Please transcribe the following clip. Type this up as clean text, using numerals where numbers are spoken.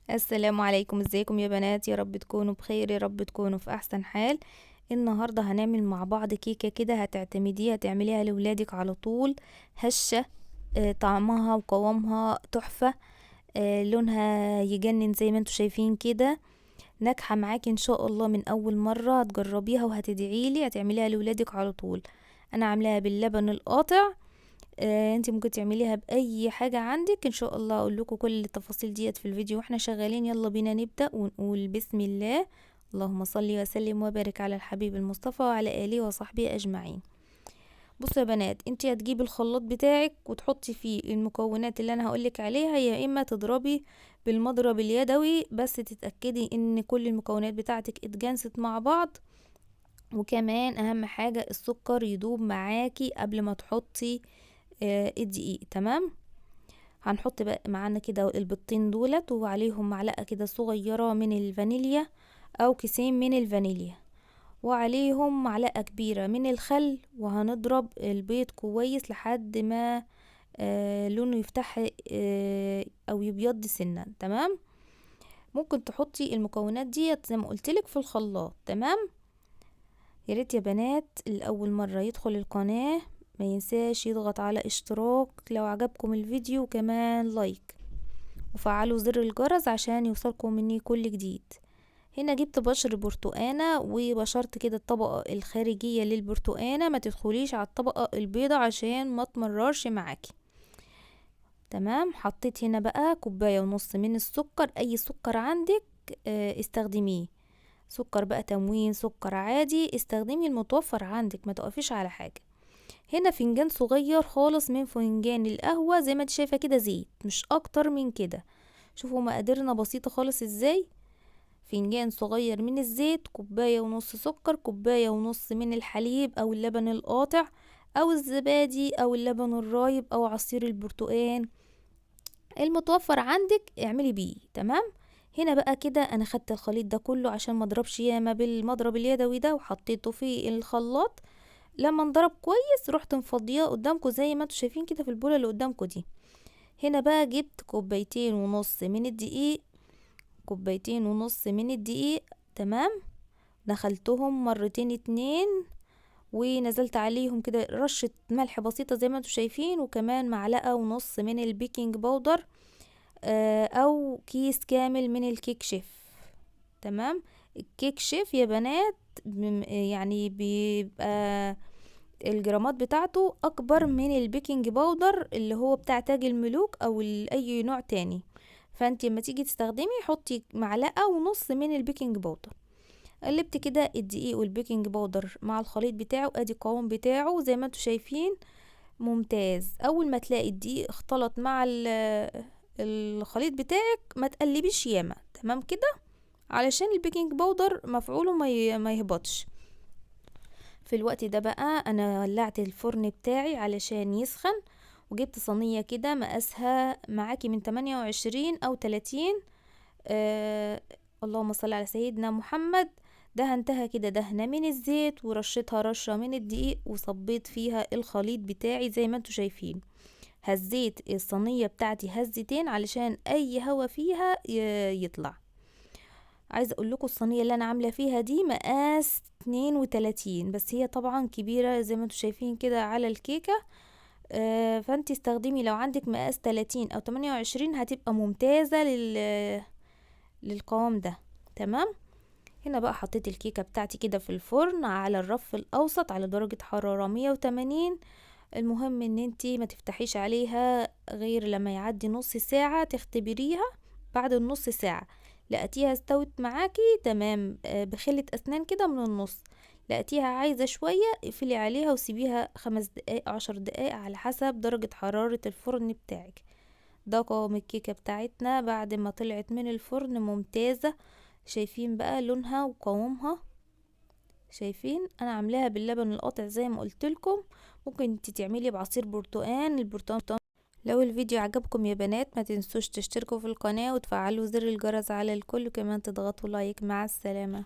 السلام عليكم، ازيكم يا بنات؟ يا رب تكونوا بخير، يا رب تكونوا في احسن حال. النهارده هنعمل مع بعض كيكه كده هتعتمديها تعمليها لاولادك على طول. هشه. طعمها وقوامها تحفه. لونها يجنن زي ما انتوا شايفين كده. ناجحه معاكي ان شاء الله، من اول مره هتجربيها وهتدعيلي هتعمليها لاولادك على طول. انا عاملاها باللبن القاطع. انتي ممكن تعمليها باي حاجة عندك ان شاء الله. اقول لكم كل التفاصيل ديت في الفيديو واحنا شغالين. يلا بينا نبدأ ونقول بسم الله. اللهم صل وسلم وبارك على الحبيب المصطفى وعلى اله وصحبه اجمعين. بصوا يا بنات، انتي هتجيبي الخلاط بتاعك وتحطي فيه المكونات اللي انا هقولك عليها، يا اما تضربي بالمضرب اليدوي بس تتأكدي ان كل المكونات بتاعتك اتجانست مع بعض. وكمان اهم حاجة السكر يدوب معاكي قبل ما تحطي الدقيق. تمام. هنحط بقى معانا كده البيضتين دولت وعليهم معلقة كده صغيرة من الفانيليا او كيسين من الفانيليا، وعليهم معلقة كبيرة من الخل. وهنضرب البيض كويس لحد ما لونه يفتح او يبيض سنة. تمام. ممكن تحطي المكونات دي زي ما قلتلك في الخلاط. تمام. يا ريت يا بنات الأول مرة يدخل القناة ما ينساش يضغط على اشتراك لو عجبكم الفيديو، وكمان لايك، وفعلوا زر الجرس عشان يوصلكم مني كل جديد. هنا جبت بشر برتقانة وبشرت كده الطبقة الخارجية للبرتقانة، ما تدخليش على الطبقة البيضة عشان ما تمررش معاكي. تمام. حطيت هنا بقى كوباية ونص من السكر، اي سكر عندك استخدميه. سكر بقى تموين، سكر عادي، استخدمي المتوفر عندك، ما تقفيش على حاجة. هنا فنجان صغير خالص من فنجان القهوة زي ما انت شايفة كده، زيت مش اكتر من كده. شوفوا مقاديرنا بسيطة خالص ازاي. فنجان صغير من الزيت، كوباية ونص سكر، كوباية ونص من الحليب او اللبن القاطع او الزبادي او اللبن الرايب او عصير البرتقال المتوفر عندك اعملي بيه. تمام. هنا بقى كده انا خدت الخليط ده كله عشان ما اضربش ياما بالمضرب اليدوي ده وحطيته في الخلاط. لما انضرب كويس رحت مفضياه قدامكم زي ما انتوا شايفين كده في البوله اللي قدامكم دي. هنا بقى جبت كوبايتين ونص من الدقيق، كوبايتين ونص من الدقيق. تمام. دخلتهم مرتين اتنين ونزلت عليهم كده رشة ملح بسيطة زي ما انتوا شايفين، وكمان معلقة ونص من البيكنج باودر او كيس كامل من الكيك شيف. تمام. الكيك شيف يا بنات يعني بيبقى الجرامات بتاعته اكبر من البيكنج باودر اللي هو بتاع تاج الملوك او اي نوع تاني. فانت لما تيجي تستخدمي حطي معلقة ونص من البيكنج باودر. قلبت كده الدقيق والبيكنج باودر مع الخليط بتاعه، ادي القوام بتاعه زي ما انتوا شايفين. ممتاز. اول ما تلاقي الدقيق اختلط مع الخليط بتاعك ما تقلبيش ياما. تمام كده علشان البيكنج باودر مفعوله ما يهبطش. في الوقت ده بقى انا ولعت الفرن بتاعي علشان يسخن، وجبت صينية كده مقاسها معاكي من 28 او 30. اللهم صل على سيدنا محمد. دهنتها كده دهنة من الزيت ورشتها رشة من الدقيق وصبيت فيها الخليط بتاعي زي ما انتوا شايفين. هزيت الصينية بتاعتي هزتين علشان اي هوا فيها يطلع. عايزه اقول لكم الصينيه اللي انا عامله فيها دي مقاس 32، بس هي طبعا كبيره زي ما انتم شايفين كده على الكيكه. فانت استخدمي لو عندك مقاس 30 او 28 هتبقى ممتازه للقوام ده. تمام. هنا بقى حطيت الكيكه بتاعتي كده في الفرن على الرف الاوسط على درجه حراره 180. المهم ان انتي ما تفتحيش عليها غير لما يعدي نص ساعه، تختبريها. بعد النص ساعه لقيتيها استوت معاكي تمام بخلة اسنان كده من النص، لقيتيها عايزة شوية اقفلي عليها وسيبيها 5 دقايق 10 دقايق على حسب درجة حرارة الفرن بتاعك. ده قوام الكيكة بتاعتنا بعد ما طلعت من الفرن ممتازة. شايفين بقى لونها وقوامها؟ شايفين انا عاملاها باللبن القاطع زي ما قلتلكم. ممكن انت تعملي بعصير برتقان. البرتقان لو الفيديو عجبكم يا بنات ما تنسوش تشتركوا في القناة وتفعلوا زر الجرس على الكل، وكمان تضغطوا لايك. مع السلامة.